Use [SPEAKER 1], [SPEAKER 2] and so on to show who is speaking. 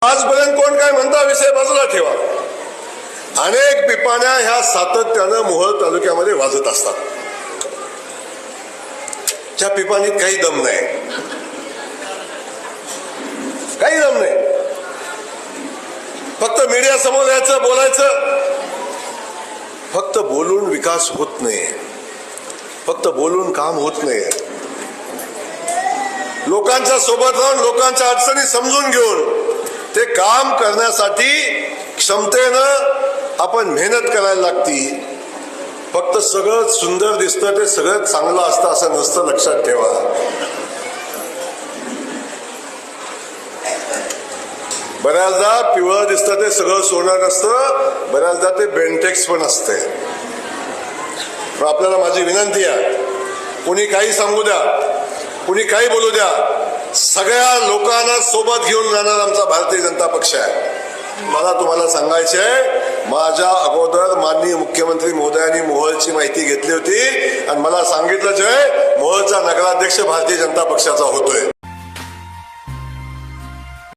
[SPEAKER 1] आजपर्यंत कोण काय म्हणता विषय बाजूला ठेवा. अनेक पिपाण्या ह्या सातत्यानं मोहोळ तालुक्यामध्ये वाजत असतात. त्या पिपाणीत काही दम नाही, काही दम नाही. फक्त मीडिया समोर यायचं, बोलायचं. फक्त बोलून विकास होत नाही, फक्त बोलून काम होत नाही. लोकांच्या सोबत राहून लोकांच्या अडचणी समजून घेऊन ते काम करण्यासाठी क्षमतेनं आपण मेहनत करायला लागती. फक्त सगळं सुंदर दिसतं ते सगळं चांगलं असतं असं नसतं, लक्षात ठेवा. बऱ्याचदा पिवळं दिसतं ते सगळं सोनं नसतं, बऱ्याचदा ते बेंटेक्स पण असते. आपल्याला माझी विनंती आहे, कुणी काही सांगू द्या, कुणी काही बोलू द्या, सगळ्या लोकांना सोबत घेऊन जाणार आमचा भारतीय जनता पक्ष आहे. मला तुम्हाला सांगायचे आहे, माझ्या अगोदर माननीय मुख्यमंत्री महोदयांनी मोहोळची माहिती घेतली होती आणि मला सांगितलं जे मोहोळचा नगराध्यक्ष भारतीय जनता पक्षाचा होतोय.